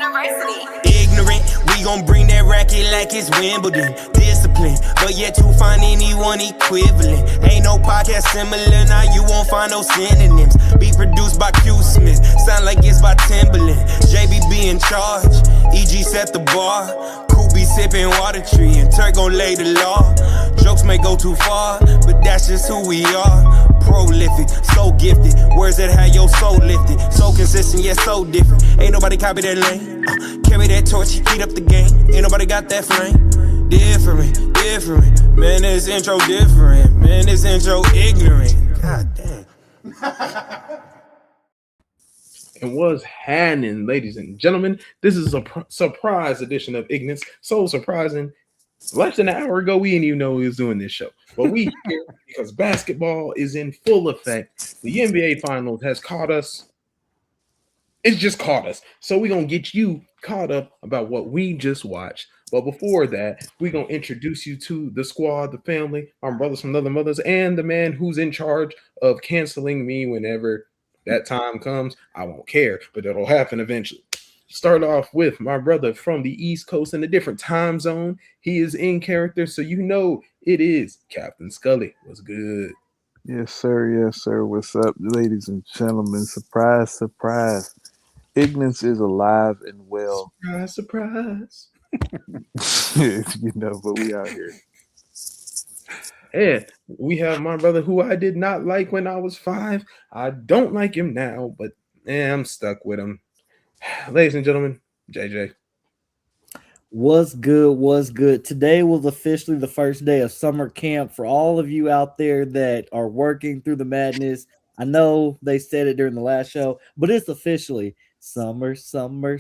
Ignorant, we gon' bring that racket like it's Wimbledon. Discipline, but yet to find anyone equivalent. Ain't no podcast similar, now you won't find no synonyms. Be produced by Q Smith, sound like it's by Timberland. JBB in charge, EG set the bar. Cool be sipping water tree, and Turk gon' lay the law. Jokes may go too far, but that's just who we are. Prolific, so gifted, words that have your soul lifted. So consistent, yet so different. Ain't nobody copy that lane. Carry that torch, heat up the game. Ain't nobody got that flame. Different, different. Man, this intro different. Man, this intro ignorant. God damn. And what's happening, ladies and gentlemen? This is a surprise edition of Ignance. So surprising. Less than an hour ago, we didn't even know we was doing this show. But we here because basketball is in full effect. The NBA Finals has caught us. It's just caught us. So we're going to get you caught up about what we just watched. But before that, we're going to introduce you to the squad, the family, our brothers from other mothers, and the man who's in charge of canceling me whenever that time comes. I won't care, but it'll happen eventually. Start off with my brother from the East Coast in a different time zone. He is in character, so you know it is Captain Scully. What's good? Yes, sir. Yes, sir. What's up, ladies and gentlemen? Surprise, surprise. Ignance is alive and well. Surprise, surprise. You know, but we out here. And we have my brother who I did not like when I was 5. I don't like him now, but I'm stuck with him. Ladies and gentlemen, JJ. What's good? What's good? Today was officially the first day of summer camp for all of you out there that are working through the madness. I know they said it during the last show, but it's officially summertime.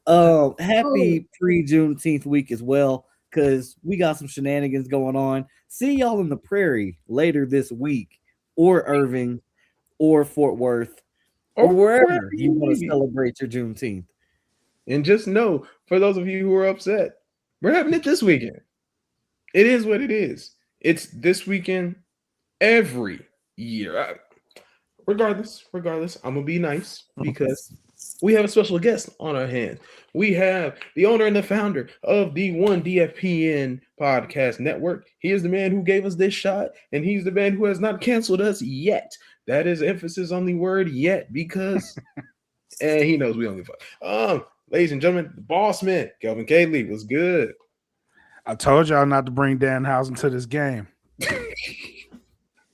Happy pre-Juneteenth week as well, because we got some shenanigans going on. See y'all in the prairie later this week, or Irving, or Fort Worth, or wherever you want to celebrate your Juneteenth. And just know, for those of you who are upset, we're having it this weekend. It is what it is. It's this weekend every year. Regardless, I'm going to be nice because we have a special guest on our hands. We have the owner and the founder of the 1DFPN podcast network. He is the man who gave us this shot, and he's the man who has not canceled us yet. That is emphasis on the word yet, because and he knows we only fuck. Ladies and gentlemen, the boss man, Kelvin Cayley, was good. I told y'all not to bring Danhausen to this game.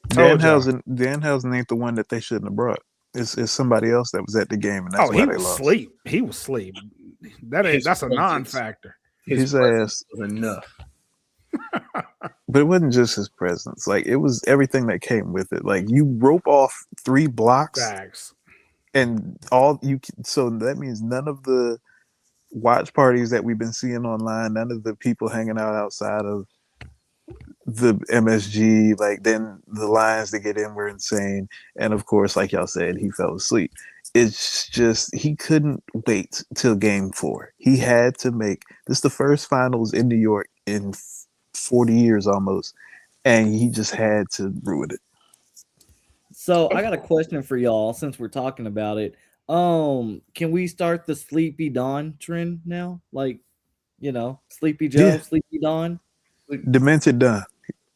Danhausen ain't the one that they shouldn't have brought. It's somebody else that was at the game, and that's why they lost. He was asleep. That's a non-factor. His ass was enough. But it wasn't just his presence. Like, it was everything that came with it. Like, you rope off 3 blocks. Facts. And so that means none of the watch parties that we've been seeing online, none of the people hanging out outside of the MSG, like, then the lines to get in were insane. And of course, like y'all said, he fell asleep. It's just, he couldn't wait till game 4. He had to make this the first finals in New York in 40 years almost, and he just had to ruin it. So I got a question for y'all since we're talking about it. Can we start the Sleepy Dawn trend now? Like, Sleepy Joe, Sleepy Dawn? Demented Don.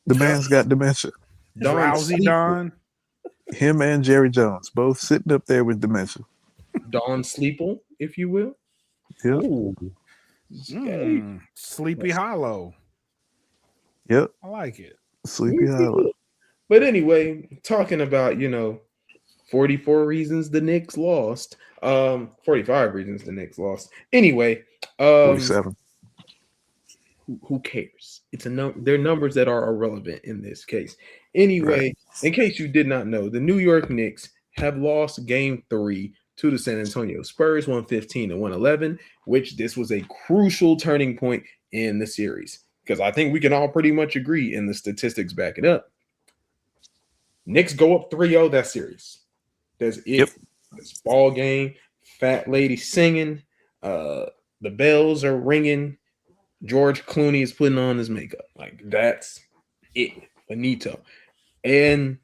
The man's got dementia. Drowsy Don. Him and Jerry Jones both sitting up there with dementia. Don Sleeple, if you will. Yep. Sleepy Hollow. Yep. I like it. Sleepy Hollow. But anyway, talking about, 44 reasons the Knicks lost. 45 reasons the Knicks lost. Anyway, 47. Who cares? They're numbers that are irrelevant in this case. Anyway, In case you did not know, the New York Knicks have lost game 3 to the San Antonio Spurs, 115-111, which this was a crucial turning point in the series. Because I think we can all pretty much agree, and the statistics back it up. Knicks go up 3-0 that series. That's it. Yep. This ball game, fat lady singing, the bells are ringing. George Clooney is putting on his makeup. Like, that's it. Finito. And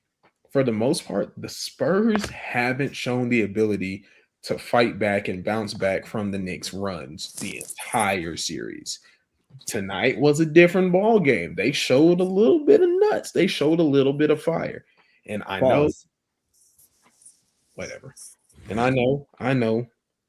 for the most part, the Spurs haven't shown the ability to fight back and bounce back from the Knicks runs the entire series. Tonight was a different ball game. They showed a little bit of nuts. They showed a little bit of fire. And I know whatever. And I know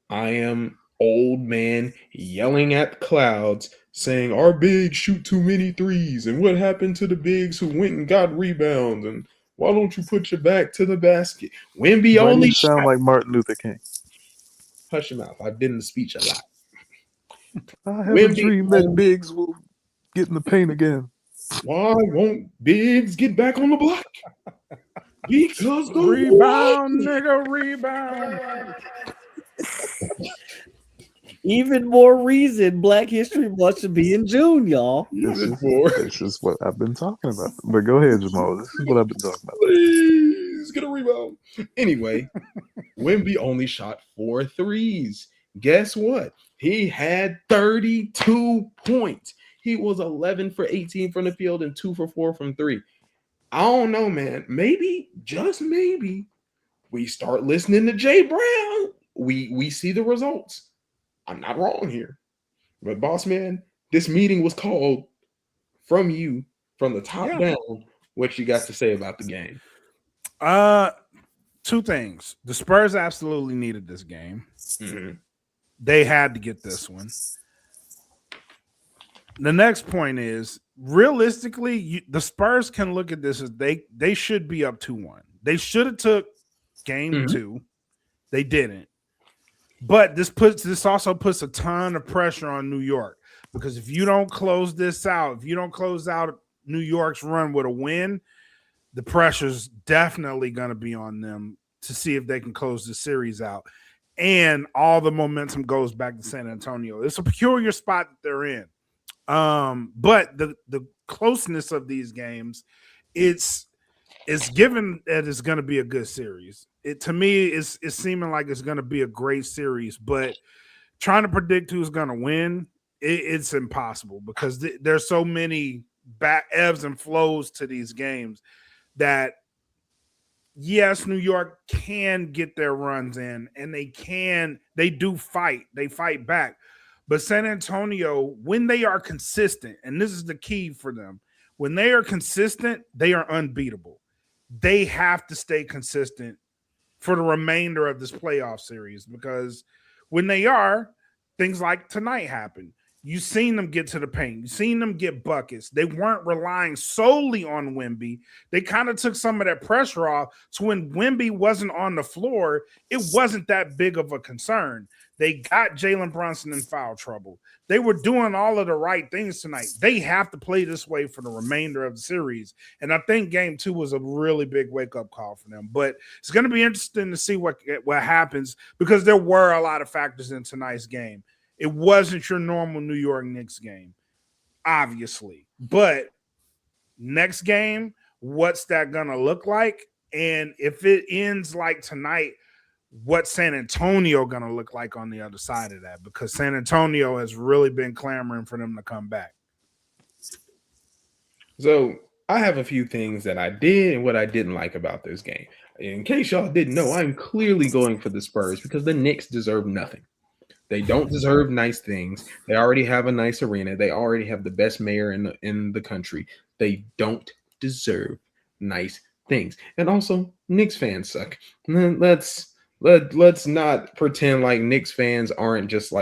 I am old man yelling at the clouds saying our bigs shoot too many threes. And what happened to the bigs who went and got rebounds? And why don't you put your back to the basket? Wemby Why do only you sound shot. like Martin Luther King? Hush your mouth. I've been in the speech a lot. I have a Wemby dream that only- bigs will get in the paint again. Why won't bigs get back on the block? Because the Rebound, nigga, rebound. Even more reason Black History Month should be in June, y'all. This Even is, more. this is what I've been talking about. But go ahead, Jamal. This is what I've been talking about. Please get a rebound. Anyway, Wemby only shot 4 threes. Guess what? He had 32 points. He was 11 for 18 from the field and 2 for 4 from 3. I don't know, man. Maybe, just maybe, we start listening to Jay Brown. We see the results. I'm not wrong here. But boss man, this meeting was called from you, from the top down. What you got to say about the game? Two things. The Spurs absolutely needed this game. Mm-hmm. They had to get this one. The next point is, realistically, the Spurs can look at this as they should be up 2-1. They should have took game 2. They didn't. But this also puts a ton of pressure on New York, because if you don't close this out, if you don't close out New York's run with a win, the pressure's definitely going to be on them to see if they can close the series out. And all the momentum goes back to San Antonio. It's a peculiar spot that they're in. But the closeness of these games, it's given that it's going to be a good series. To me, it's seeming like it's going to be a great series, but trying to predict who's going to win, it's impossible, because there's so many ebbs and flows to these games that, yes, New York can get their runs in, and they do fight. They fight back. But San Antonio, when they are consistent, and this is the key for them, when they are consistent, they are unbeatable. They have to stay consistent for the remainder of this playoff series, because when they are, things like tonight happen. You've seen them get to the paint. You've seen them get buckets. They weren't relying solely on Wemby. They kind of took some of that pressure off. So when Wemby wasn't on the floor, it wasn't that big of a concern. They got Jalen Brunson in foul trouble. They were doing all of the right things tonight. They have to play this way for the remainder of the series. And I think game 2 was a really big wake-up call for them. But it's going to be interesting to see what happens, because there were a lot of factors in tonight's game. It wasn't your normal New York Knicks game, obviously. But next game, what's that going to look like? And if it ends like tonight, what's San Antonio going to look like on the other side of that? Because San Antonio has really been clamoring for them to come back. So I have a few things that I did and what I didn't like about this game. In case y'all didn't know, I'm clearly going for the Spurs because the Knicks deserve nothing. They don't deserve nice things. They already have a nice arena. They already have the best mayor in the country. They don't deserve nice things. And also, Knicks fans suck. Let's not pretend like Knicks fans aren't just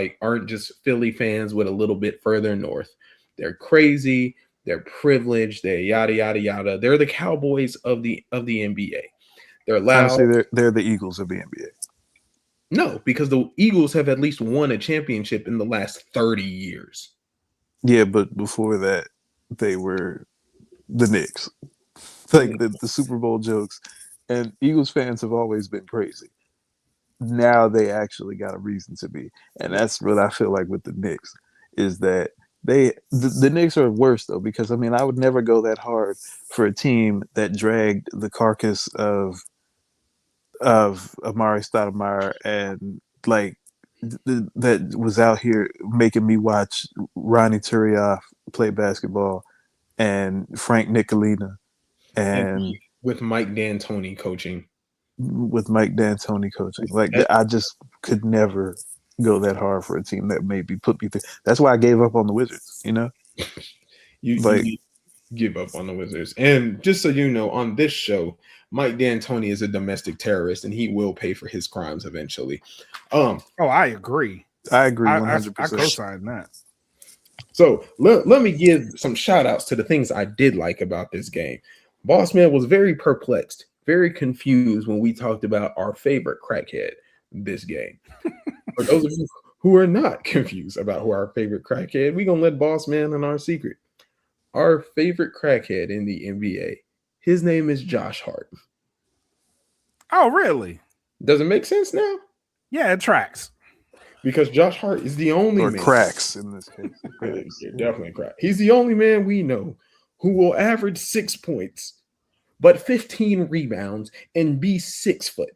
Philly fans with a little bit further north. They're crazy. They're privileged. They're yada yada yada. They're the Cowboys of the NBA. They're loud. Honestly, they're the Eagles of the NBA. No, because the Eagles have at least won a championship in the last 30 years. Yeah, but before that, they were the Knicks. Like the Super Bowl jokes. And Eagles fans have always been crazy. Now they actually got a reason to be. And that's what I feel like with the Knicks, is that the Knicks are worse, though, because, I mean, I would never go that hard for a team that dragged the carcass of Amari Stoudemire and like that was out here making me watch Ronnie Turiaf play basketball and Frank Nicolina and with Mike D'Antoni coaching. Like, could never go that hard for a team that maybe put me through. That's why I gave up on the Wizards. You give up on the Wizards. And just so you know, on this show, Mike D'Antoni is a domestic terrorist, and he will pay for his crimes eventually. Oh, I agree. I agree I 100%. co-sign that. So let me give some shout outs to the things I did like about this game. Boss Man was very perplexed, very confused when we talked about our favorite crackhead this game. For those of you who are not confused about who our favorite crackhead, we're going to let Boss Man in our secret. Our favorite crackhead in the NBA, his name is Josh Hart. Oh, really? Does it make sense now? Yeah, it tracks. Because Josh Hart is the only Or man. cracks in this case. Yeah, definitely crack. He's the only man we know who will average 6 points, but 15 rebounds and be 6 foot.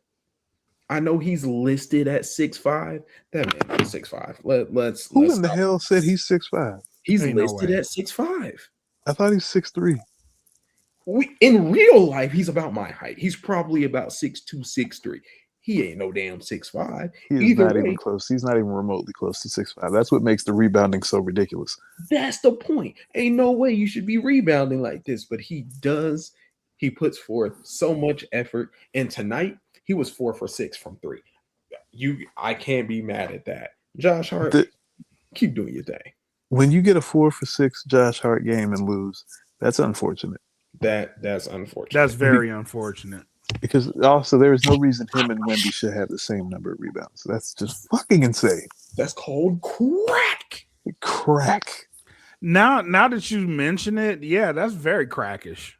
I know he's listed at 6'5". That man is 6'5". Let's Who in the hell said he's 6'5"? He's Ain't no listed way. at 6'5". I thought he's 6'3". In real life, he's about my height. He's probably about 6'2", 6'3". He ain't no damn 6'5". He is not even close. He's not even remotely close to 6'5". That's what makes the rebounding so ridiculous. That's the point. Ain't no way you should be rebounding like this, but he does. He puts forth so much effort, and tonight he was 4 for 6 from 3. I can't be mad at that. Josh Hart, keep doing your thing. When you get a 4 for 6 Josh Hart game and lose, that's unfortunate. That's unfortunate. That's very unfortunate. Because also there is no reason him and Wemby should have the same number of rebounds. That's just fucking insane. That's called crack. Crack. Now that you mention it, yeah, that's very crackish.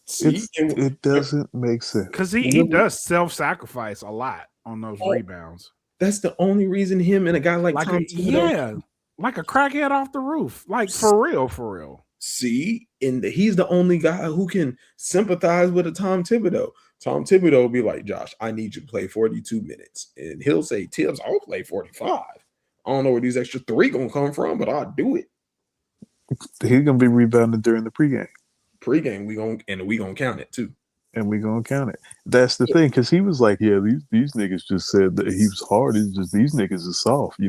See, it doesn't make sense. Because he does self-sacrifice a lot on those rebounds. That's the only reason him and a guy like Tom Thibodeau, like a crackhead off the roof. Like for real. See, and he's the only guy who can sympathize with a Tom Thibodeau. Tom Thibodeau will be like, Josh, I need you to play 42 minutes. And he'll say, Tibbs, I'll play 45. I don't know where these extra 3 gonna come from, but I'll do it. He's gonna be rebounding during the pregame. Pregame, we gonna count it too. And we gonna count it. That's the thing, because he was like, yeah, these niggas just said that he was hard. It's just these niggas are soft.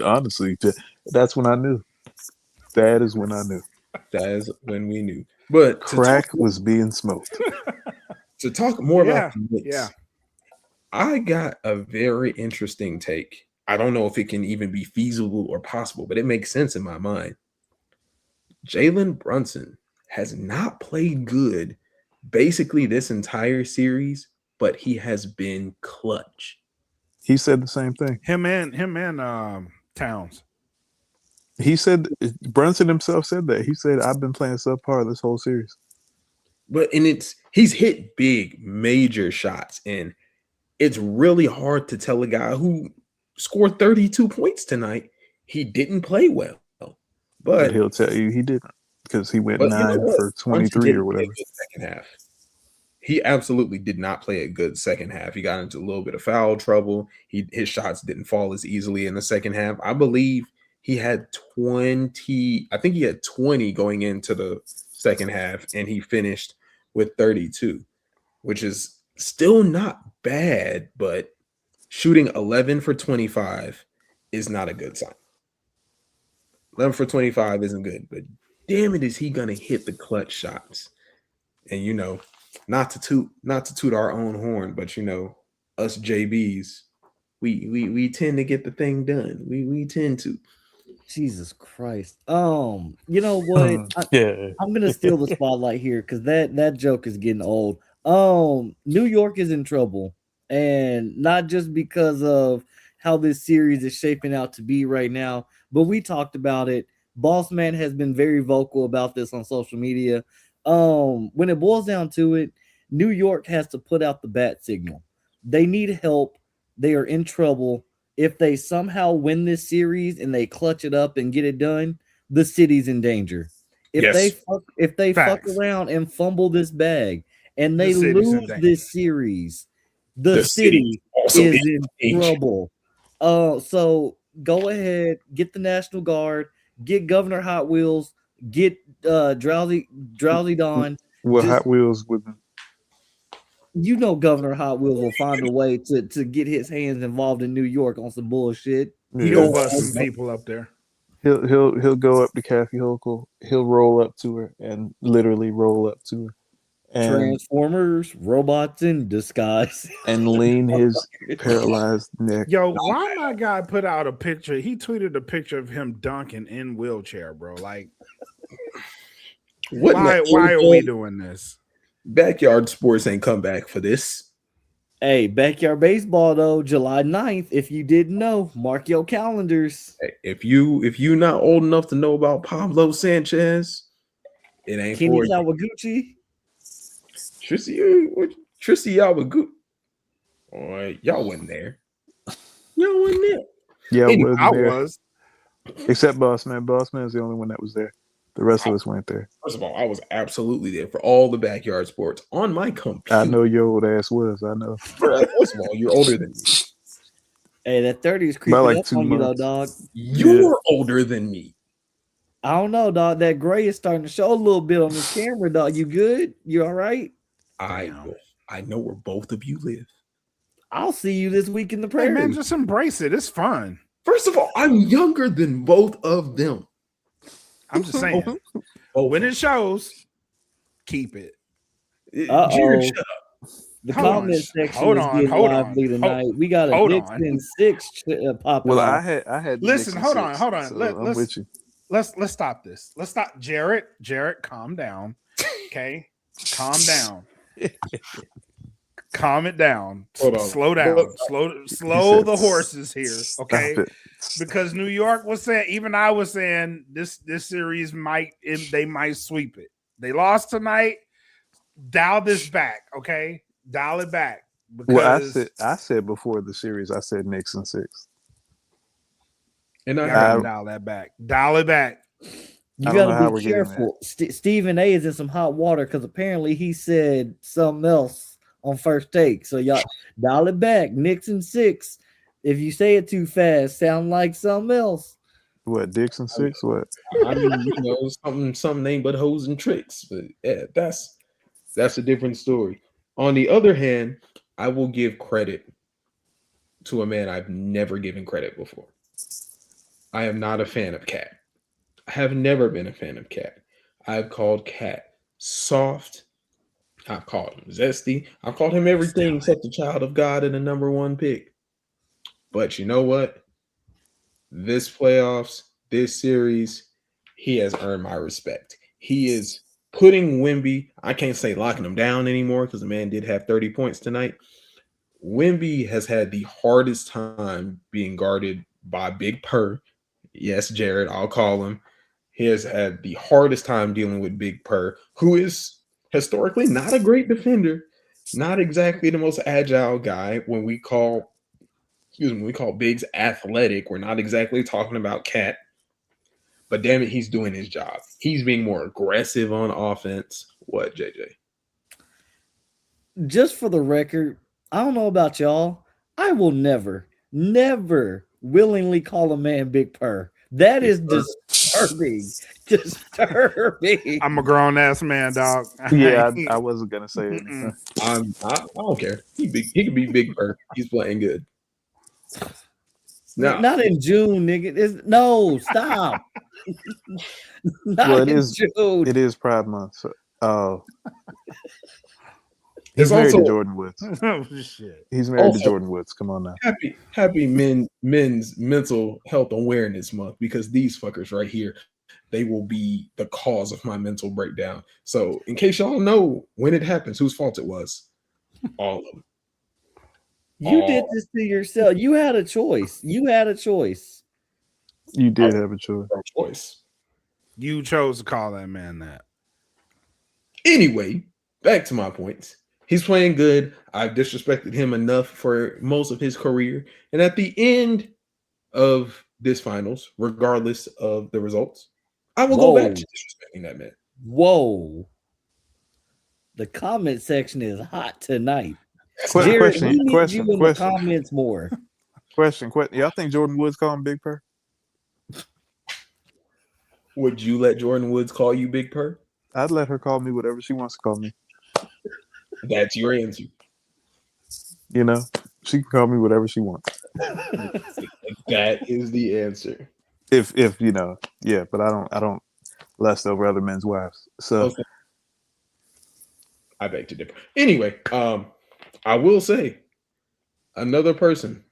Honestly, that's when I knew. That is when I knew. That is when we knew. But crack was being smoked. To talk more about the Knicks, yeah, I got a very interesting take. I don't know if it can even be feasible or possible, but it makes sense in my mind. Jalen Brunson has not played good basically this entire series, but he has been clutch. He said the same thing. Him and Towns. He said, Brunson himself said that. He said, I've been playing subpar this whole series. He's hit big, major shots, and it's really hard to tell a guy who scored 32 points tonight he didn't play well. But he'll tell you he didn't, because he went 9 for 23 or whatever. Second half. He absolutely did not play a good second half. He got into a little bit of foul trouble. His shots didn't fall as easily in the second half. I believe he had 20. I think he had 20 going into the second half, and he finished with 32, which is still not bad, but shooting 11 for 25 is not a good sign. 11 for 25 isn't good, but damn it, is he gonna hit the clutch shots? And not to toot our own horn, but us JBs, we tend to get the thing done. We tend to. Jesus Christ. You know what? I'm gonna steal the spotlight here because that joke is getting old. New York is in trouble, and not just because of how this series is shaping out to be right now, but we talked about it. Boss Man has been very vocal about this on social media. When it boils down to it, New York has to put out the bat signal. They need help. They are in trouble. If they somehow win this series and they clutch it up and get it done, the city's in danger. If they fuck around and fumble this bag and they lose this series, the city is in trouble. So go ahead, get the National Guard, get Governor Hot Wheels, get Drowsy Dawn. Well, Hot Wheels with You know, Governor Hot Wheels will find a way to get his hands involved in New York on some bullshit. He Yeah. gonna bust some people up there. He'll go up to Kathy Hochul. He'll roll up to her and literally roll up to her and Transformers, robots in disguise. and lean his paralyzed neck. Yo, why my guy put out a picture? He tweeted a picture of him dunking in wheelchair, bro. Like, What why are we doing this? Backyard sports ain't come back for this. Hey, backyard baseball though, July 9th. If you didn't know, mark your calendars. Hey, if you not old enough to know about Pablo Sanchez, it ain't Kenny for you. Kawaguchi. Tristy Yabagu. Boy, y'all wasn't there. Y'all wasn't there. Yeah, Anyway, wasn't I there. was. Except Boss Man. Boss Man is the only one that was there. The rest of us weren't there. First of all, I was absolutely there for all the backyard sports on my computer. I know your old ass was. I know. First of all, you're older than me. Hey, that 30 is creeping like up 2 on you though, months. dog. You're older than me. I don't know, dog. That gray is starting to show a little bit on this camera, dog. You good? You all right? I know where both of you live. I'll see you this week in the Hey, prairie. man, just embrace it. It's fun. First of all, I'm younger than both of them. I'm just saying. When it shows, keep it. Uh-oh. Jared, shut up. The Hold on, comment section hold is on, getting hold lively on, tonight. We got a hold Nixon on. 6 popping Well, off. I had. Listen, Nixon hold on, 6, hold on. so I'm with you. Let's stop this. Let's stop. Jarrett, calm down. Okay, calm down. Calm it down. Hold on. Slow down. Slow the horses here. Okay, Stop it. because New York was saying, even I was saying this series they might sweep it. They lost tonight. Dial this back. Okay, dial it back. Because Well, I said before the series, I said Nixon 6. And I I gotta dial that back. Dial it back. You I don't know how gotta we're be getting careful. Stephen A is in some hot water because apparently he said something else on first take. So y'all dial it back. Nixon 6. If you say it too fast, sound like something else. What, Dixon 6? What? I mean, something ain't but hoes and tricks. But yeah, that's a different story. On the other hand, I will give credit to a man I've never given credit before. I am not a fan of Cat. I have never been a fan of Cat. I've called Cat soft. I've called him zesty. I've called him everything except a child of God and a number 1 pick. But you know what? This playoffs, this series, he has earned my respect. He is putting Wemby, I can't say locking him down anymore because the man did have 30 points tonight. Wemby has had the hardest time being guarded by Big Purr. Yes, Jared, I'll call him. He has had the hardest time dealing with Big Purr, who is historically not a great defender, not exactly the most agile guy. When we call Biggs athletic, we're not exactly talking about Cat. But damn it, he's doing his job. He's being more aggressive on offense. What, JJ? Just for the record, I don't know about y'all. I will never willingly call a man Big Purr. That is disturbing. Disturbing. I'm a grown ass man, dog. Yeah, I wasn't gonna say anything. I don't care. He could be Big Purr. He's playing good. No, Not in June, nigga. No, stop. Not Well, in June. It is Pride Month. So, It's he's married also to Jordan Woods. Oh shit. He's married to Also- Jordan Woods. Come on now. happy men's mental health awareness month, because these fuckers right here, they will be the cause of my mental breakdown. So in case y'all know when it happens, whose fault it was, all of them. You did this to yourself. You had a choice. You had a choice. You did have a choice. Choice. You chose to call that man that. Anyway, back to my points. He's playing good. I've disrespected him enough for most of his career. And at the end of this finals, regardless of the results, I will go back to disrespecting that man. Whoa. The comment section is hot tonight. Question, Jared, we need question, you in question, the comments more. question. Y'all think Jordan Woods call him Big Purr? Would you let Jordan Woods call you Big Purr? I'd let her call me whatever she wants to call me. That's your answer. You know, she can call me whatever she wants. That is the answer. If you know, yeah. But I don't lust over other men's wives. So Okay. I beg to differ. Anyway, I will say another person.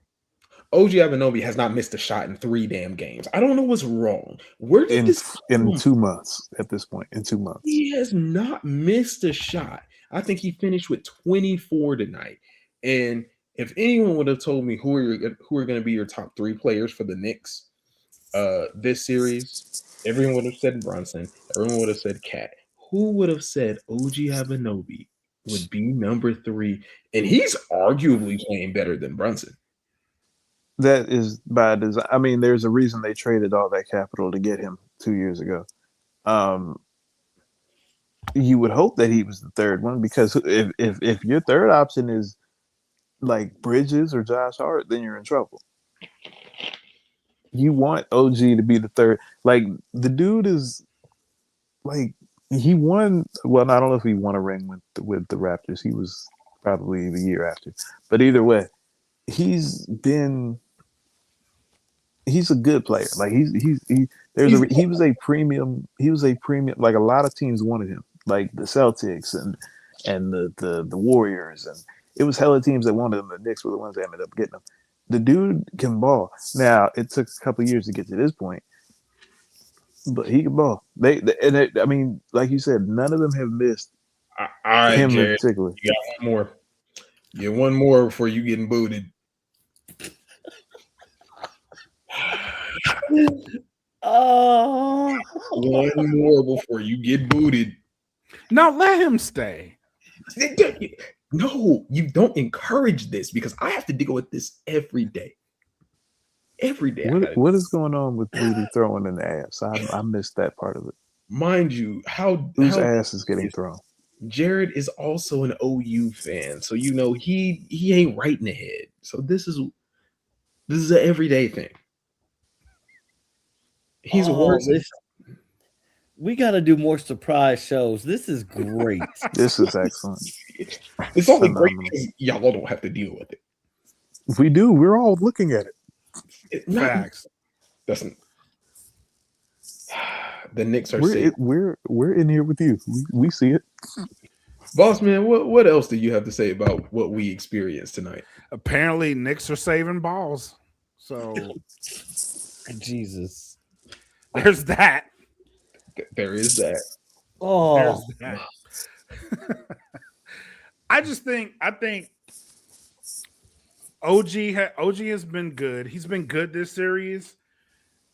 OG Anunoby has not missed a shot in 3 damn games. I don't know what's wrong. Where did this come in from? 2 months at this point, in 2 months, He has not missed a shot. I think he finished with 24 tonight. And if anyone would have told me who are going to be your top 3 players for the Knicks this series, everyone would have said Brunson. Everyone would have said Cat. Who would have said OG Anunoby would be number 3? And he's arguably playing better than Brunson. that is by design. I mean, there's a reason they traded all that capital to get him 2 years ago. You would hope that he was the third one, because if your third option is like Bridges or Josh Hart, then you're in trouble. You want OG to be the third. Like, the dude is like, he won. Well, I don't know if he won a ring with the Raptors. He was probably the year after. But either way, he's a good player. Like, he was a premium. He was a premium. Like, a lot of teams wanted him, like the Celtics and the Warriors, and it was hella teams that wanted him. The Knicks were the ones that ended up getting him. The dude can ball. Now, it took a couple of years to get to this point, but he can ball. I mean, like you said, none of them have missed All right, him Jared, in particular. you got one more. Get one more before you getting booted. Oh, One more before you get booted. No, let him stay. No, you don't encourage this, because I have to deal with this every day. Every day. What is going on with Booty throwing in the ass? I missed that part of it. Mind you, Whose ass is getting thrown? Jared is also an OU fan, so you know he ain't right in the head. So this is an everyday thing. He's worse. We got to do more surprise shows. This is great. This is excellent. It's only great Phenomenal. because y'all don't have to deal with it. We do. We're all looking at it. Facts. Doesn't. The Knicks are We're in here with you. We see it. Boss man, what else do you have to say about what we experienced tonight? Apparently, Knicks are saving balls. So Jesus. there's that. There is that. Oh, There's that. I think OG has been good. He's been good this series,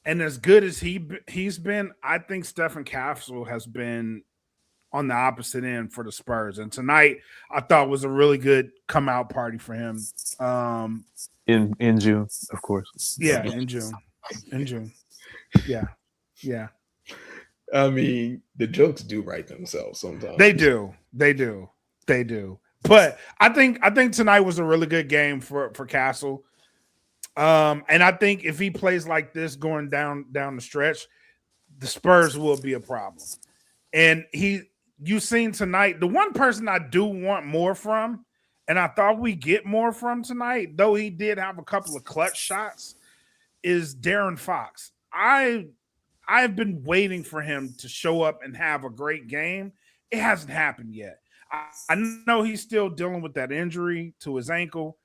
and as good as he's been, I think Stephen Castle has been on the opposite end for the Spurs. And tonight, I thought was a really good come out party for him. In June, of course. Yeah, in June. Yeah. I mean, the jokes do write themselves sometimes. They do. But I think tonight was a really good game for Castle. And I think if he plays like this going down the stretch, the Spurs will be a problem. And you've seen tonight, the one person I do want more from, and I thought we get more from tonight, though he did have a couple of clutch shots, is De'Aaron Fox. I've been waiting for him to show up and have a great game. It hasn't happened yet. I know he's still dealing with that injury to his ankle.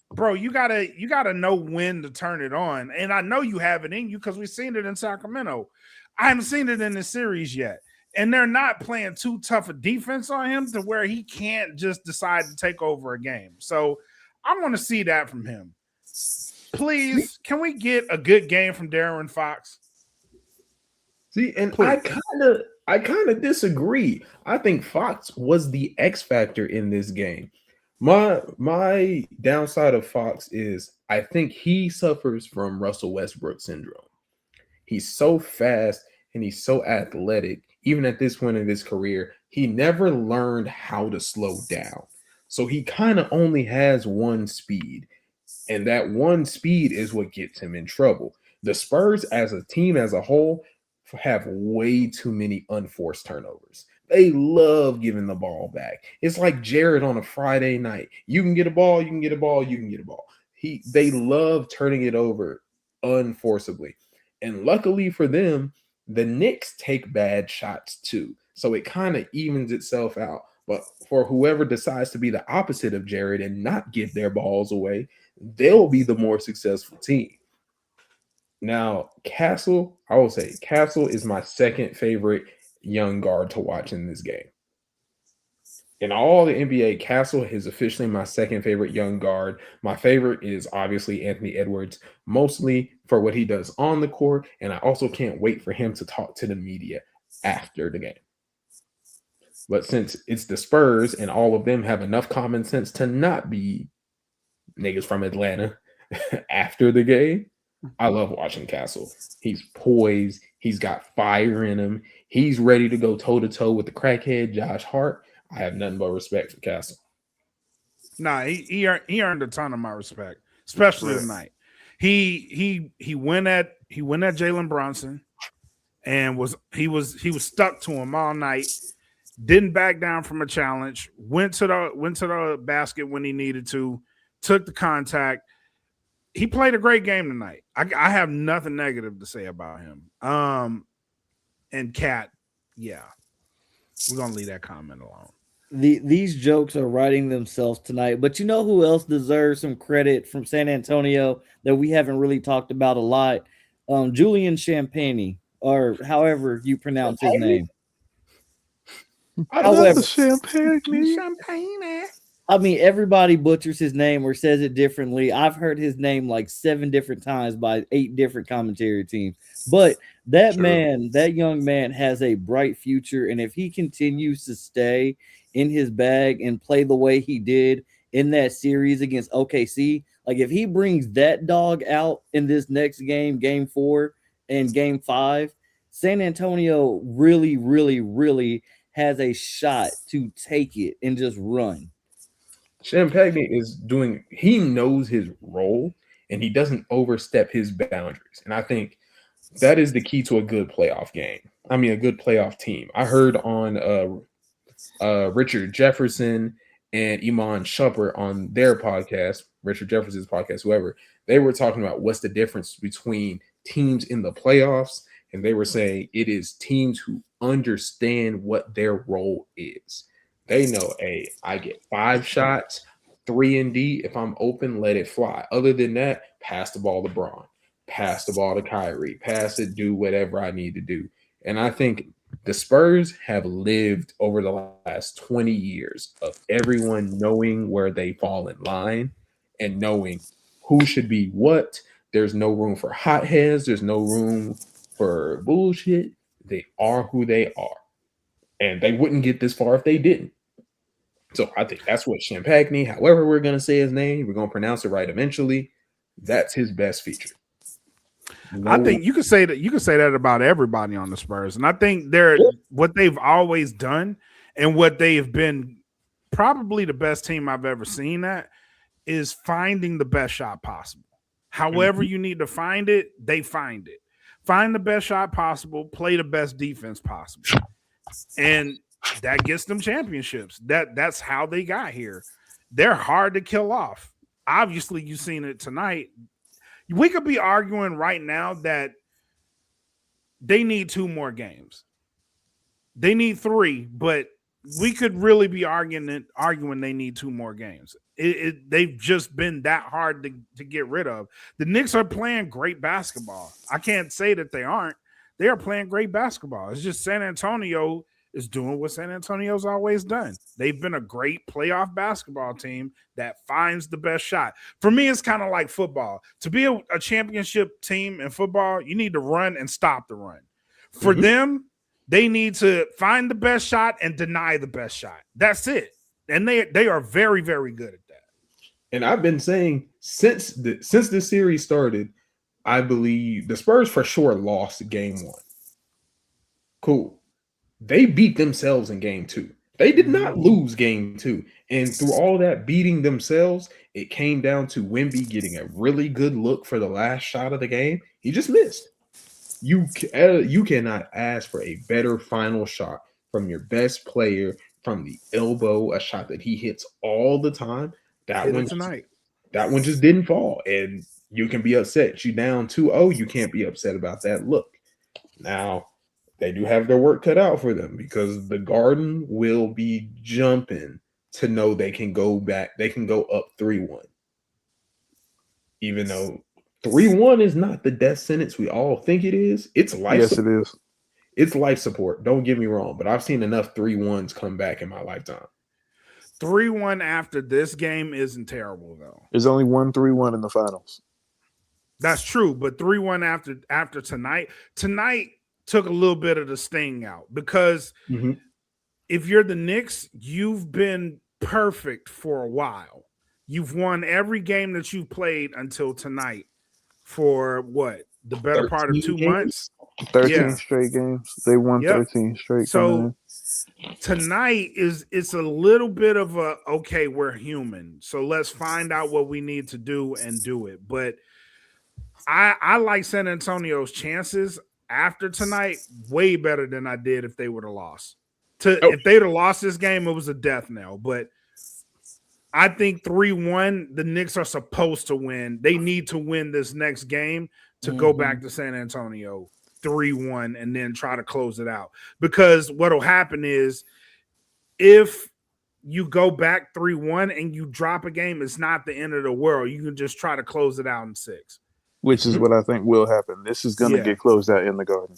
Bro, you gotta know when to turn it on. And I know you have it in you because we've seen it in Sacramento. I haven't seen it in the series yet. And they're not playing too tough a defense on him to where he can't just decide to take over a game. So I want to see that from him. Please, can we get a good game from De'Aaron Fox? See, and Please. I kind of disagree. I think Fox was the X factor in this game. My downside of Fox is I think he suffers from Russell Westbrook syndrome. He's so fast and he's so athletic. Even at this point in his career, he never learned how to slow down. So he kind of only has one speed. And that one speed is what gets him in trouble. The Spurs as a team as a whole have way too many unforced turnovers. They love giving the ball back. It's like Jared on a Friday night. You can get a ball, you can get a ball, you can get a ball. They love turning it over unforcibly. And luckily for them, the Knicks take bad shots too. So it kind of evens itself out. But for whoever decides to be the opposite of Jared and not give their balls away, they'll be the more successful team. Now, Castle, I will say Castle is my second favorite young guard to watch in this game. In all the NBA, Castle is officially my second favorite young guard. My favorite is obviously Anthony Edwards, mostly for what he does on the court, and I also can't wait for him to talk to the media after the game. But since it's the Spurs and all of them have enough common sense to not be niggas from Atlanta after the game, I love watching Castle. He's poised. He's got fire in him. He's ready to go toe-to-toe with the crackhead, Josh Hart. I have nothing but respect for Castle. Nah, he earned a ton of my respect, especially tonight. He went at Jalen Brunson and was stuck to him all night. Didn't back down from a challenge. Went to the basket when he needed to. Took the contact. He played a great game tonight. I have nothing negative to say about him. And Cat, yeah, we're gonna leave that comment alone. These jokes are writing themselves tonight. But you know who else deserves some credit from San Antonio that we haven't really talked about a lot? Julian Champagnie, or however you pronounce his name. However, Champagne. I mean, everybody butchers his name or says it differently. I've heard his name like 7 different times by 8 different commentary teams. But that young man has a bright future. And if he continues to stay in his bag and play the way he did in that series against OKC, like if he brings that dog out in this next game, game 4 and game 5, San Antonio really, really, really has a shot to take it and just run. Champagnie he knows his role and he doesn't overstep his boundaries. And I think that is the key to a good playoff game. I mean, a good playoff team. I heard on Richard Jefferson and Iman Shumpert on their podcast, Richard Jefferson's podcast, whoever, they were talking about what's the difference between teams in the playoffs. And they were saying it is teams who understand what their role is. They know, hey, I get 5 shots, 3 and D. If I'm open, let it fly. Other than that, pass the ball to Braun, pass the ball to Kyrie, pass it, do whatever I need to do. And I think the Spurs have lived over the last 20 years of everyone knowing where they fall in line and knowing who should be what. There's no room for hotheads. There's no room for bullshit. They are who they are. And they wouldn't get this far if they didn't. So I think that's what Champagnie, however we're going to say his name, we're going to pronounce it right eventually. That's his best feature. I think you could say that about everybody on the Spurs. And I think what they've always done and what they've been probably the best team I've ever seen at is finding the best shot possible. However you need to find it, they find it. Find the best shot possible, play the best defense possible. And that gets them championships. That's how they got here. They're hard to kill off. Obviously, you've seen it tonight. We could be arguing right now that they need 2 more games. They need 3, but we could really be arguing they need 2 more games. They've just been that hard to get rid of. The Knicks are playing great basketball. I can't say that they aren't. They are playing great basketball. It's just San Antonio is doing what San Antonio's always done. They've been a great playoff basketball team that finds the best shot. For me, it's kind of like football. To be a championship team in football, you need to run and stop the run. For them, they need to find the best shot and deny the best shot. That's it. And they are very, very good at that. And I've been saying since the series started, I believe the Spurs for sure lost game 1. Cool. They beat themselves in game 2. They did not lose game 2. And through all that beating themselves, it came down to Wemby getting a really good look for the last shot of the game. He just missed. You cannot ask for a better final shot from your best player from the elbow, a shot that he hits all the time. Hit it tonight. That one just didn't fall, and you can be upset. You down 2-0, you can't be upset about that look. Now, they do have their work cut out for them because the Garden will be jumping to know they can go back. They can go up 3-1. Even though 3-1 is not the death sentence we all think it is. It's life. Yes, it is. It's life support. Don't get me wrong, but I've seen enough 3-1s come back in my lifetime. 3-1 after this game isn't terrible though. There's only 1-3-1 in the finals. That's true, but 3-1 after tonight took a little bit of the sting out because if you're the Knicks, you've been perfect for a while. You've won every game that you've played until tonight for what? The better part of 2 months? 13 straight games. They won 13 straight. So tonight it's a little bit of a, okay, we're human. So let's find out what we need to do and do it. But I like San Antonio's chances after tonight way better than I did if they would have lost. If they'd have lost this game, it was a death knell. But I think 3-1, the Knicks are supposed to win. They need to win this next game to go back to San Antonio 3-1 and then try to close it out. Because what will happen is if you go back 3-1 and you drop a game, it's not the end of the world. You can just try to close it out in 6. Which is what I think will happen. This is going to get closed out in the Garden,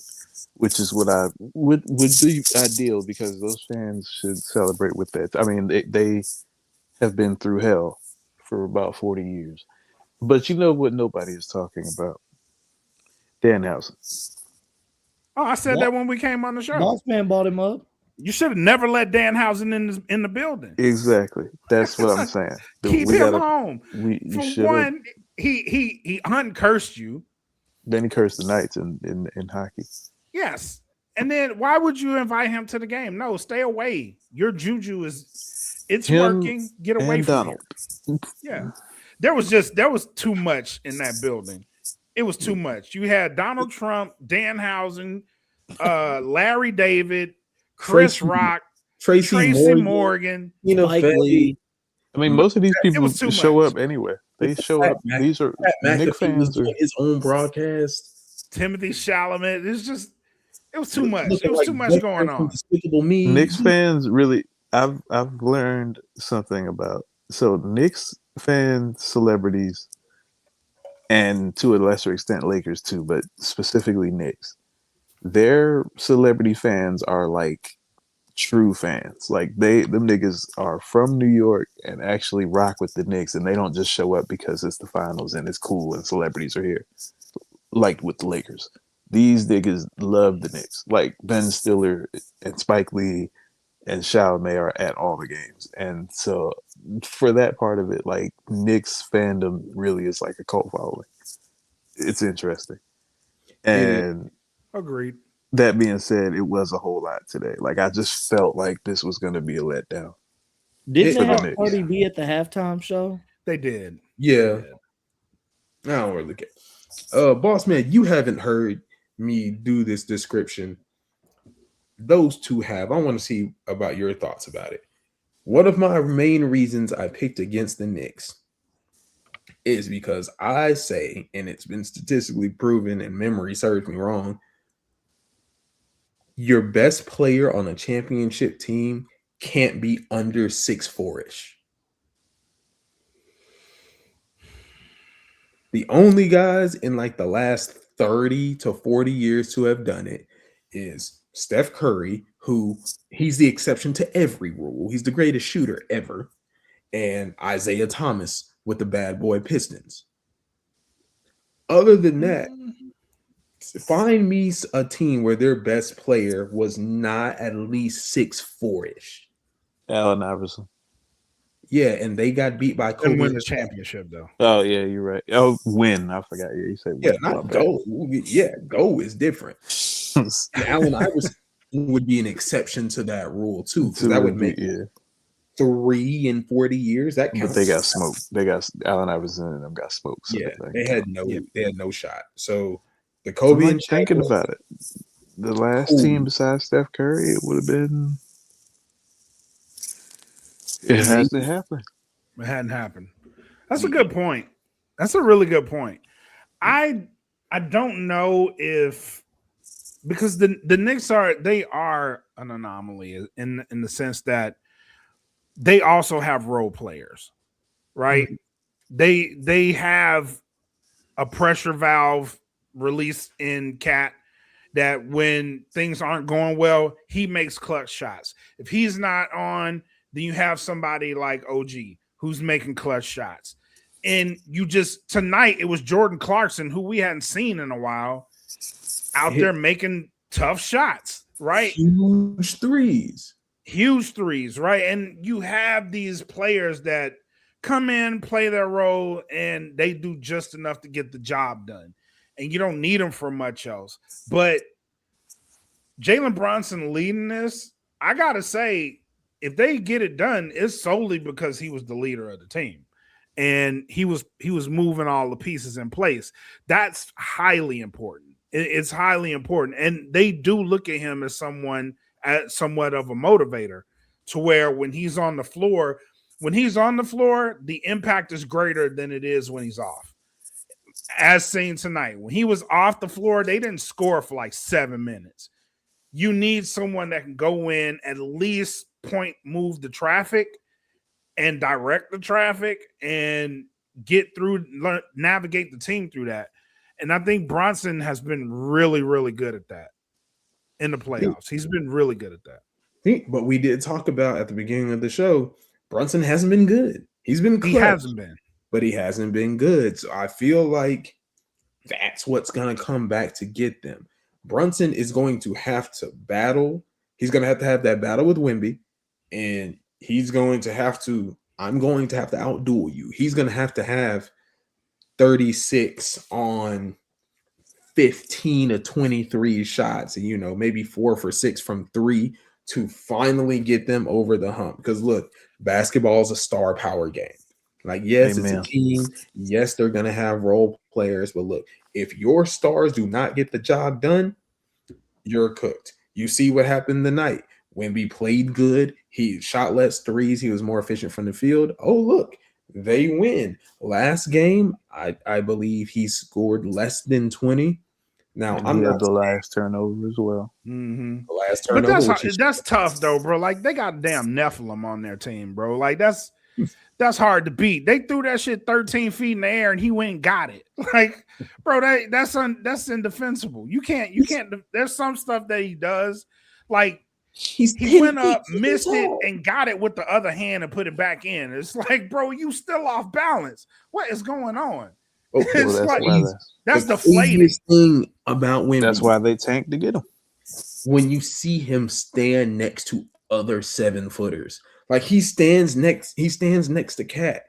which is what I would be ideal because those fans should celebrate with that. I mean, they have been through hell for about 40 years. But you know what nobody is talking about? Danhausen. Oh, I said that when we came on the show. Boss man bought him up. You should have never let Danhausen in the building. Exactly. That's what I'm saying. Keep him home. For one, he uncursed you. Then he cursed the Knights in hockey. Yes. And then why would you invite him to the game? No, stay away. Your juju it's working. Get away from Donald. Yeah. There was too much in that building. It was too much. You had Donald Trump, Danhausen, Larry David, Chris Rock, Tracy Morgan, Mike Lee. I mean, most of these people show up anyway. They show up. These are Knicks fans. His own broadcast. Timothy Chalamet. It was too much. It was too much going on. Knicks fans really. I've learned something about Knicks fan celebrities, and to a lesser extent Lakers too, but specifically Knicks. Their celebrity fans are like true fans. Like them niggas are from New York and actually rock with the Knicks, and they don't just show up because it's the finals and it's cool and celebrities are here. Like with the Lakers, these niggas love the Knicks. Like Ben Stiller and Spike Lee and Chalamet are at all the games, and so for that part of it, like Knicks fandom really is like a cult following. It's interesting, and agreed. That being said, it was a whole lot today. Like I just felt like this was going to be a letdown. Didn't they have Cardi B at the halftime show? They did. Yeah. I don't really care. Boss man, you haven't heard me do this description. Those two have. I want to see about your thoughts about it. One of my main reasons I picked against the Knicks is because I say, and it's been statistically proven and memory serves me wrong, your best player on a championship team can't be under 6'4"-ish. The only guys in like the last 30 to 40 years to have done it is Steph Curry, who he's the exception to every rule. He's the greatest shooter ever. And Isaiah Thomas with the bad boy Pistons. Other than that, find me a team where their best player was not at least 6'4"-ish. Allen Iverson. Yeah, and they got beat by Kobe. Couldn't win the championship though. Oh yeah, you're right. Oh, win. I forgot. Yeah, you said win. Not go. Yeah, go is different. And Allen Iverson would be an exception to that rule too, because that would make 3 in 40 years. That counts. But they got smoked. They got Allen Iverson and them got smoked. So yeah, they had no shot. So the Kobe and thinking about it. The last team besides Steph Curry, it would have been. It hasn't happened. It hadn't happened. That's a good point. That's a really good point. I don't know if because the Knicks are an anomaly in the sense that they also have role players, right? They have a pressure valve release in Cat that when things aren't going well, he makes clutch shots. If he's not on, then you have somebody like OG who's making clutch shots. And tonight it was Jordan Clarkson, who we hadn't seen in a while, out there making tough shots, right? Huge threes, right? And you have these players that come in, play their role, and they do just enough to get the job done. And you don't need them for much else. But Jalen Brunson leading this, I got to say, if they get it done, it's solely because he was the leader of the team. And he was moving all the pieces in place. That's highly important. It's highly important. And they do look at him as somewhat of a motivator to where when he's on the floor, the impact is greater than it is when he's off. As seen tonight, when he was off the floor, they didn't score for like 7 minutes. You need someone that can go in, at least move the traffic and direct the traffic and navigate the team through that. And I think Bronson has been really, really good at that in the playoffs. He's been really good at that. But we did talk about at the beginning of the show, Brunson hasn't been good. He's been clutch, he hasn't been, but he hasn't been good. So I feel like that's what's going to come back to get them. Brunson is going to have to battle. He's going to have that battle with Wemby, and he's going to have to. I'm going to have to outduel you. He's going to have 36 on 15 to 23 shots, and maybe 4 for 6 from 3 to finally get them over the hump. Because look, basketball is a star power game. Like, yes, Amen. It's a team. Yes, they're going to have role players. But look, if your stars do not get the job done, you're cooked. You see what happened tonight. Wemby played good. He shot less threes. He was more efficient from the field. Oh, look, they win. Last game, I believe he scored less than 20. Now, and he had the last turnover as well. Mm-hmm. The last turnover. But that's tough, though, bro. Like, they got damn Nephilim on their team, bro. Like, that's hard to beat. They threw that shit 13 feet in the air and he went and got it. Like, bro, that's indefensible. You can't. There's some stuff that he does. Like, he went up, missed it, and got it with the other hand and put it back in. It's like, bro, you still off balance. What is going on? Oh, well, that's deflating. Thing about Wemby. That's why they tanked to get him. When you see him stand next to other 7-footers. Like, he stands next to Cat.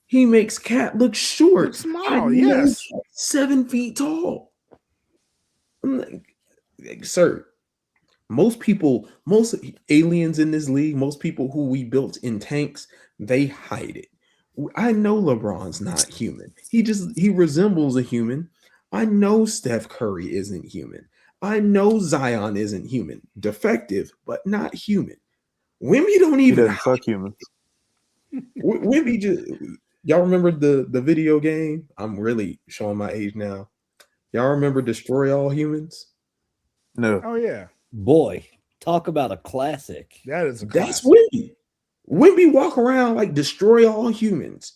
He makes Cat look short. Small, yes. 7 feet tall. I'm like, sir, most aliens in this league, most people who we built in tanks, they hide it. I know LeBron's not human. He resembles a human. I know Steph Curry isn't human. I know Zion isn't human. Defective, but not human. Wemby don't even fuck humans. Wemby y'all remember the video game? I'm really showing my age now. Y'all remember Destroy All Humans? No. Oh yeah. Boy, talk about a classic. That's Wemby. Wemby walk around like Destroy All Humans.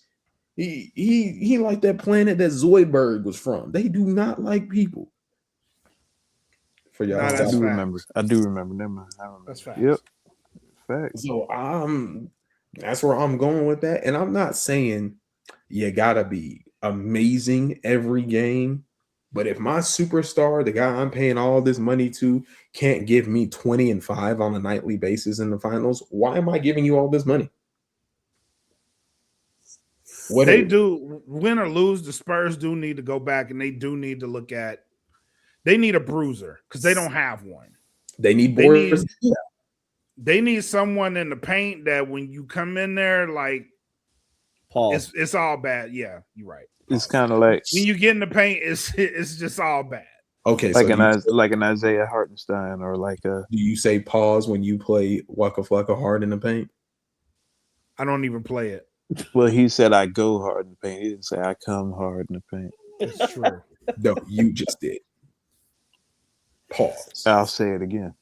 He like that planet that Zoidberg was from. They do not like people. For y'all, I do remember. Never mind. I remember. That's fact. Yep. Fact. So that's where I'm going with that. And I'm not saying you gotta be amazing every game. But if my superstar, the guy I'm paying all this money to, can't give me 20 and 5 on a nightly basis in the finals, why am I giving you all this money? Do, win or lose, the Spurs do need to go back and they do need to look at, they need a bruiser because they don't have one. They need They need someone in the paint that when you come in there, like, it's all bad. Yeah, you're right. It's kind of like when you get in the paint, it's just all bad. Okay, like so an Isaiah Hartenstein or like a. do you say pause when you play Waka Flocka hard in the paint? I don't even play it. Well, he said I go hard in the paint. He didn't say I come hard in the paint. It's true. No, you just did. Pause. I'll say it again.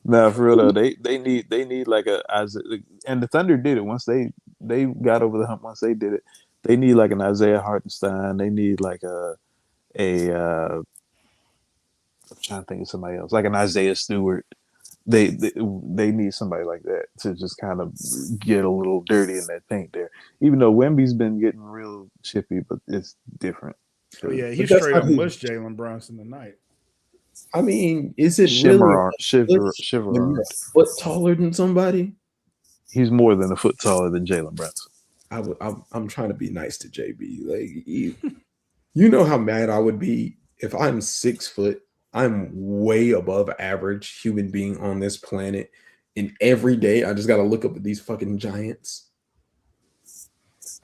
No, for real though, they need like a and the Thunder did it once they got over the hump. Once they did it, they need like an Isaiah Hartenstein. They need like I'm trying to think of somebody else, like an Isaiah Stewart. They need somebody like that to just kind of get a little dirty in that paint there. Even though Wemby's been getting real chippy, but it's different. Oh yeah, he But that's straight not up his- mushed Jalen Brunson tonight. I mean, is it Shiverard. really a foot taller than somebody? He's more than a foot taller than Jalen Brunson. I'm trying to be nice to JB. Like, you know how mad I would be if I'm 6 foot. I'm way above average human being on this planet, and every day I just got to look up at these fucking giants.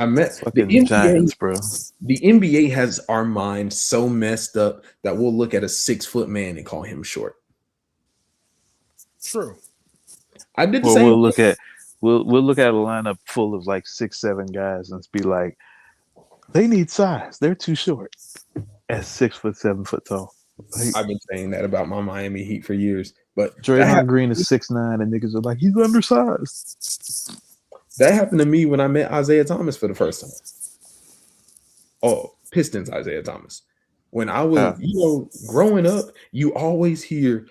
I met Fucking Giants, bro. The NBA has our mind so messed up that we'll look at a 6 foot man and call him short. True. I did the Well, same. we'll look at a lineup full of like 6'7" guys and be like, they need size. They're too short. At 6 foot, 7 foot tall. Like, I've been saying that about my Miami Heat for years, but Draymond Green is 6'9", and niggas are like, he's undersized. that happened to me when I met Isaiah Thomas for the first time. Oh, Pistons Isaiah Thomas. When I was, growing up, you always hear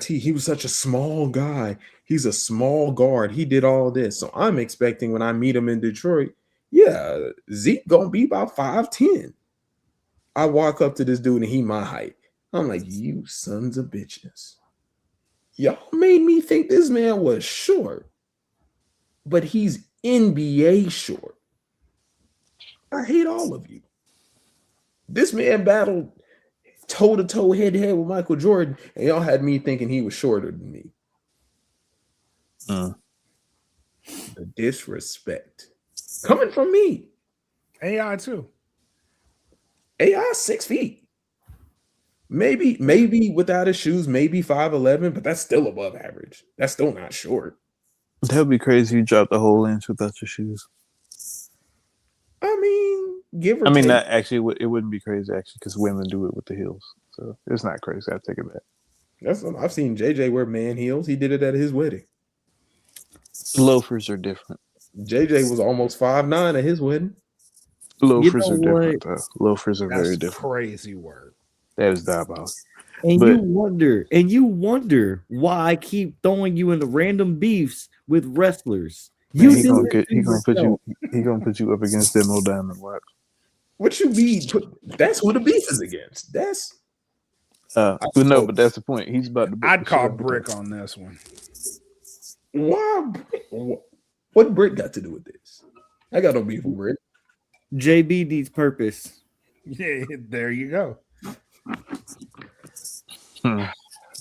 he was such a small guy. He's a small guard. He did all this. So I'm expecting when I meet him in Detroit, yeah, Zeke gonna be about 5'10". I walk up to this dude and he my height. I'm like, you sons of bitches. Y'all made me think this man was short, but he's NBA short. I hate all of you. This man battled toe-to-toe, head-to-head with Michael Jordan, and y'all had me thinking he was shorter than me. The disrespect. Coming from me. AI too. AI 6 feet. Maybe without his shoes, maybe 5'11", but that's still above average. That's still not short. That would be crazy. You dropped the whole inch without your shoes. I mean, give or I mean, take. that actually it wouldn't be crazy actually because women do it with the heels, so it's not crazy. I take it back. I've seen JJ wear man heels. He did it at his wedding. Loafers are different. JJ was almost 5'9" at his wedding. Loafers are different, though. Loafers are very different. Crazy word. That is diabolical. And But- you wonder why I keep throwing you into random beefs with wrestlers. You He do gonna, that get, to he gonna put yourself. you. He gonna put you up against Demo Diamond. Watch. What you mean? That's who the beef is against. That's But no, but that's the point. He's about to. beat I'd the call shit out of Brick him. on this one. why. What Britt got to do with this? I got no beef with Britt. JB needs purpose. Yeah, there you go.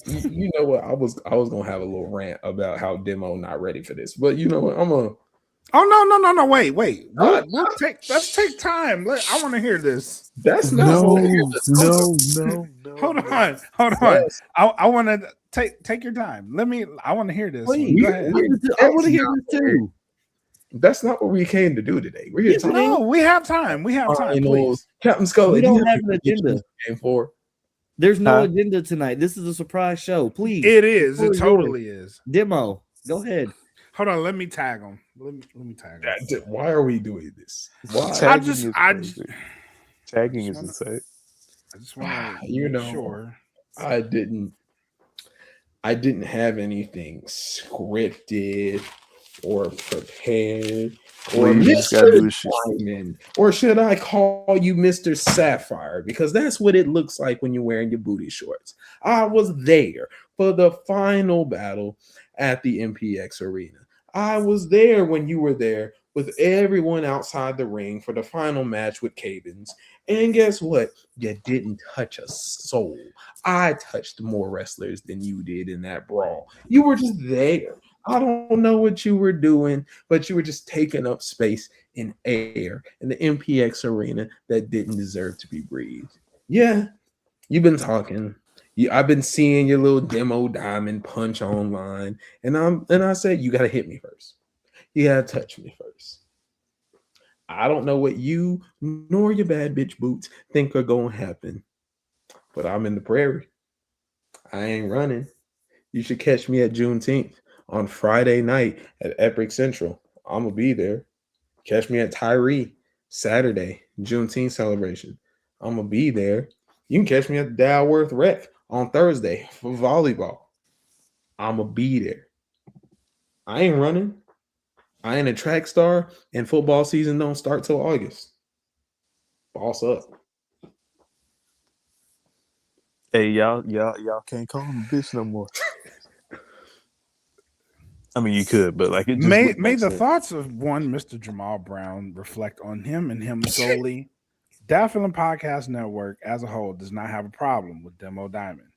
You know what? I was gonna have a little rant about how Demo not ready for this, but you know what? Oh no! Wait. Let's take time. I want to hear this. That's not No, what we're just talking no. Hold on. Yes. I want to take your time. I want to hear this. Please. Go ahead. I want to hear this too. That's not what we came to do today. We're here to talk No, we have time. We have time. finals. Please. Captain Scully, We do you don't have an any agenda. Game 4? There's no Huh? agenda tonight. This is a surprise show. Please. It is. Floor It is totally is. Demo. Go ahead. Hold on. Let me tag him. Let me tag him. Why are we doing this? Why? Tagging just- is I crazy. just- Tagging is insane. I just want to, You know. sure. I didn't have anything scripted or prepared or Well, you just gotta do Mr. the shit. Diamond, or should I call you Mr. Sapphire? Because that's what it looks like when you're wearing your booty shorts. I was there for the final battle at the MPX Arena. I was there when you were there with everyone outside the ring for the final match with Cabins. And guess what? You didn't touch a soul. I touched more wrestlers than you did in that brawl. You were just there. I don't know what you were doing, but you were just taking up space in air in the MPX arena that didn't deserve to be breathed. Yeah, you've been talking. I've been seeing your little demo diamond punch online, and I said you gotta hit me first. You gotta touch me first. I don't know what you nor your bad bitch boots think are gonna happen, but I'm in the prairie. I ain't running. You should catch me at Juneteenth on Friday night at Epic Central. I'm gonna be there. Catch me at Tyree Saturday, Juneteenth celebration. I'm gonna be there. You can catch me at the Dalworth Rec on Thursday for volleyball. I'm gonna be there. I ain't running. I ain't a track star, and football season don't start till August. Boss up. Hey, y'all can't call him a bitch no more. I mean, you could, but like it just May wouldn't make the sense. thoughts of one Mr. Jamal Brown reflect on him and him solely. Dafflin Podcast Network as a whole does not have a problem with Demo Diamond.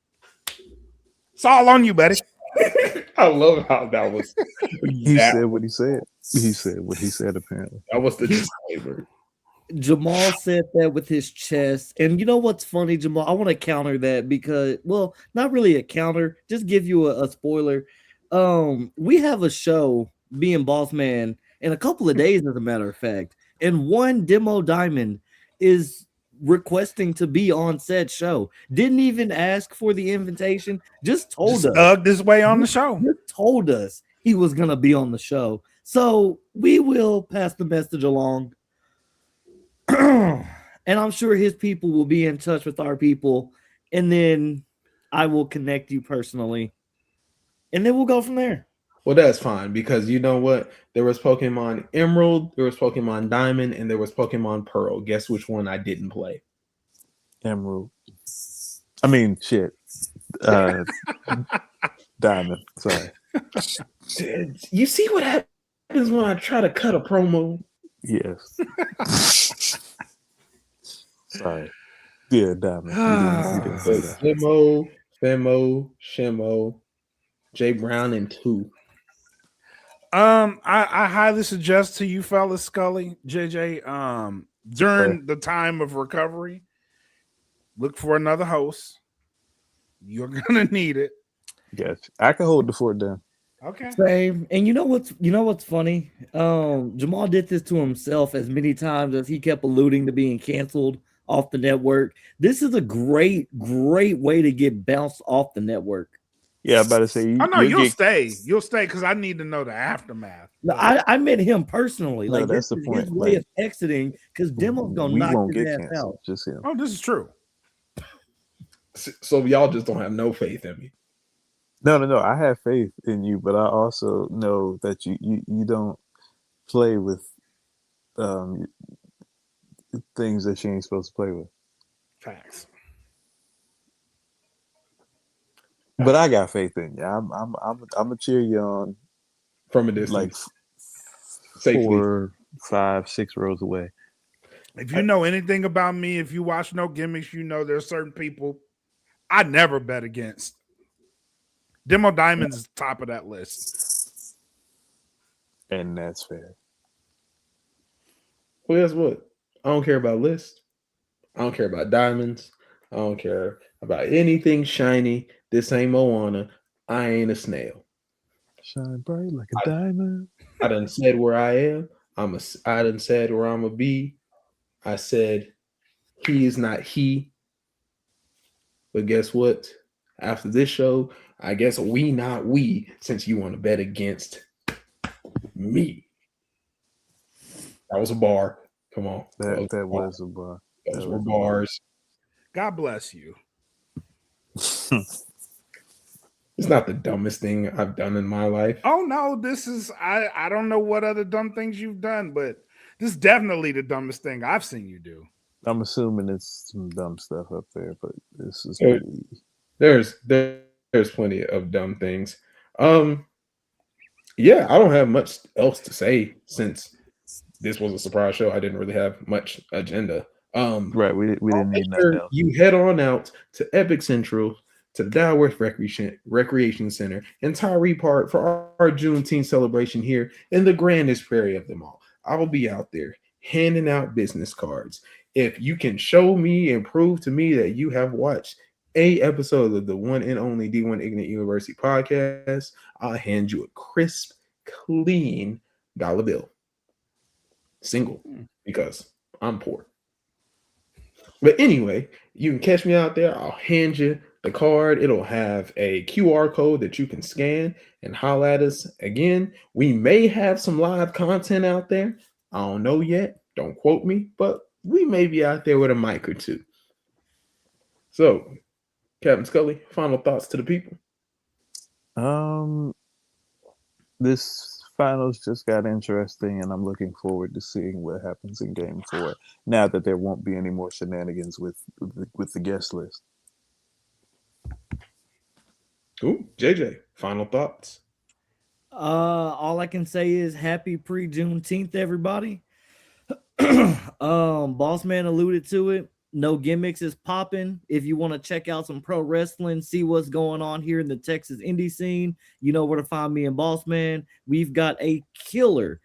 It's all on you, buddy. I love how that was. He said what he said. He said what he said. Apparently, That was the disclaimer. Jamal said that with his chest. And you know what's funny, Jamal? I want to counter that because, well, not really a counter, just give you a spoiler. We have a show, being Boss Man, in a couple of days, as a matter of fact. And one Demo Diamond is requesting to be on said show. Didn't even ask for the invitation, just told us. Ugged his way on the show. Just told us he was going to be on the show. So we will pass the message along. And I'm sure his people will be in touch with our people, and then I will connect you personally, and then we'll go from there. Well, that's fine because you know what? There was Pokemon Emerald, there was Pokemon Diamond, and there was Pokemon Pearl. Guess which one I didn't play? Emerald. I mean, shit. Diamond. Sorry. You see what happens when I try to cut a promo? Yes. Sorry. Yeah, Diamond. You didn't say that. Femo, Shemo, Jay Brown, and 2. I highly suggest to you fellas, Scully, JJ, during the time of recovery, look for another host. You're gonna need it. Yes, I can hold the fort down. Okay. Same. And you know what's funny? Jamal did this to himself as many times as he kept alluding to being canceled off the network. This is a great way to get bounced off the network. Yeah, I'm about to say. You'll stay. You'll stay because I need to know the aftermath. No, I meant him personally. No, like that's this the is point. his way of exiting because Demo's gonna knock his ass out. Just him. Oh, this is true. So y'all just don't have no faith in me. No. I have faith in you, but I also know that you don't play with things that you ain't supposed to play with. Facts. But I got faith in you. I'm gonna cheer you on From a distance, like safely. 4, 5, 6 rows away. If you know anything about me, if you watch No Gimmicks, you know there's certain people I never bet against. Demo Diamond's is top of that list. And that's fair. Well, guess what? I don't care about lists. I don't care about diamonds. I don't care about anything shiny. This ain't Moana. I ain't a snail. Shine bright like a diamond. I done said where I am. I done said where I'm gonna be. I said he is not he. But guess what? After this show, I guess we not we, since you want to bet against me. That was a bar. Come on. That was a bar. Those were bars. God bless you. It's not the dumbest thing I've done in my life. Oh no, this is I don't know what other dumb things you've done, but this is definitely the dumbest thing I've seen you do. I'm assuming it's some dumb stuff up there, but this is pretty. There's plenty of dumb things. Yeah, I don't have much else to say since this was a surprise show. I didn't really have much agenda. Right, we didn't need nothing else. You head on out to Epic Central to the Dalworth Recreation Center and Tyree Park for our Juneteenth celebration here in the grandest prairie of them all. I will be out there handing out business cards. If you can show me and prove to me that you have watched a episode of the one and only D1 Ignite University podcast, I'll hand you a crisp, clean dollar bill. Single, because I'm poor. But anyway, you can catch me out there. I'll hand you the card. It'll have a QR code that you can scan and holler at us. Again, we may have some live content out there. I don't know yet. Don't quote me, but we may be out there with a mic or two. So, Captain Scully, final thoughts to the people. This finals just got interesting, and I'm looking forward to seeing what happens in Game 4. Now that there won't be any more shenanigans with the guest list. Ooh, JJ, final thoughts. All I can say is happy pre-Juneteenth, everybody. Boss Man alluded to it. No Gimmicks is popping. If you want to check out some pro wrestling, see what's going on here in the Texas indie scene, you know where to find me and Boss Man. We've got a killer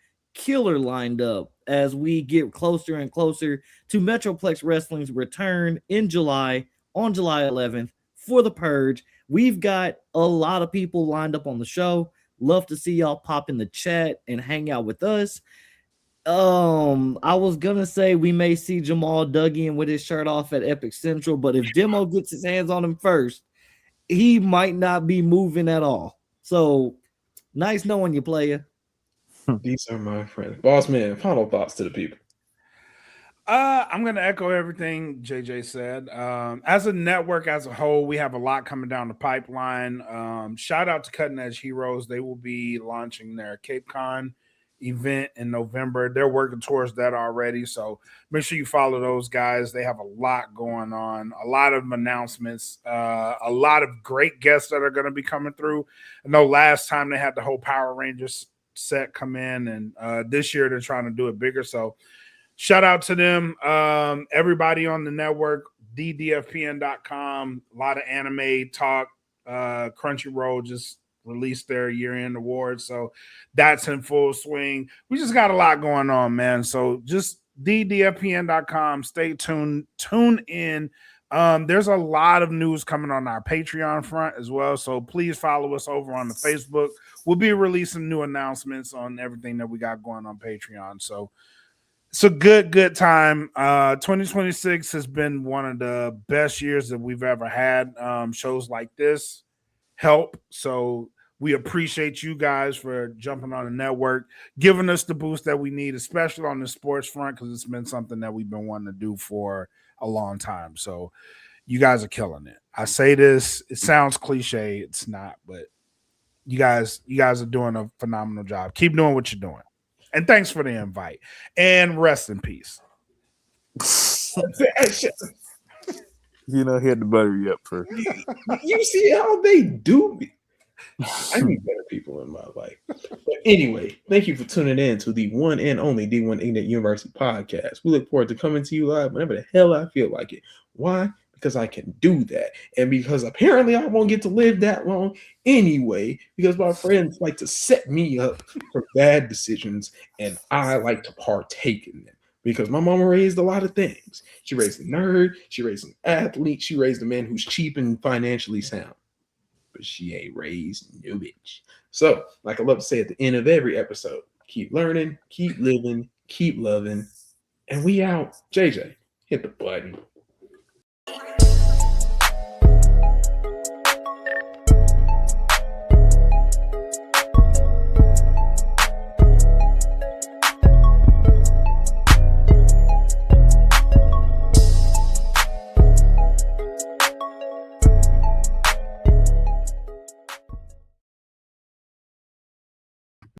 lined up as we get closer and closer to Metroplex Wrestling's return in July, on July 11th for the Purge. We've got a lot of people lined up on the show. Love to see y'all pop in the chat and hang out with us. I was gonna say we may see Jamal dug in with his shirt off at Epic Central, but if Demo gets his hands on him first, he might not be moving at all. So nice knowing you, player. These are my friends. Boss Man, final thoughts to the people. I'm going to echo everything JJ said. As a network as a whole, we have a lot coming down the pipeline. Shout out to Cutting Edge Heroes. They will be launching their Cape Con event in November. They're working towards that already. So make sure you follow those guys. They have a lot going on, a lot of announcements, a lot of great guests that are going to be coming through. I know last time they had the whole Power Rangers set come in, and this year they're trying to do it bigger. So shout out to them. Everybody on the network, ddfpn.com, a lot of anime talk. Crunchyroll just released their year-end awards, so that's in full swing. We just got a lot going on, man. So just ddfpn.com. Stay tuned. Tune in. There's a lot of news coming on our Patreon front as well, so please follow us over on the Facebook. We'll be releasing new announcements on everything that we got going on Patreon. So it's a good time. 2026 has been one of the best years that we've ever had. Shows like this help. So we appreciate you guys for jumping on the network, giving us the boost that we need, especially on the sports front, because it's been something that we've been wanting to do for a long time. So you guys are killing it. I say this, it sounds cliche. It's not, but you guys are doing a phenomenal job. Keep doing what you're doing. And thanks for the invite. And rest in peace. You know, he had to butter you up first. You see how they do me. I need better people in my life. But anyway, thank you for tuning in to the one and only D1 Ignite University podcast. We look forward to coming to you live whenever the hell I feel like it. Why? Because I can do that. And because apparently I won't get to live that long anyway, because my friends like to set me up for bad decisions, and I like to partake in them. Because my mama raised a lot of things. She raised a nerd, she raised an athlete, she raised a man who's cheap and financially sound. But she ain't raised no bitch. So, like I love to say at the end of every episode, keep learning, keep living, keep loving, and we out. JJ, hit the button.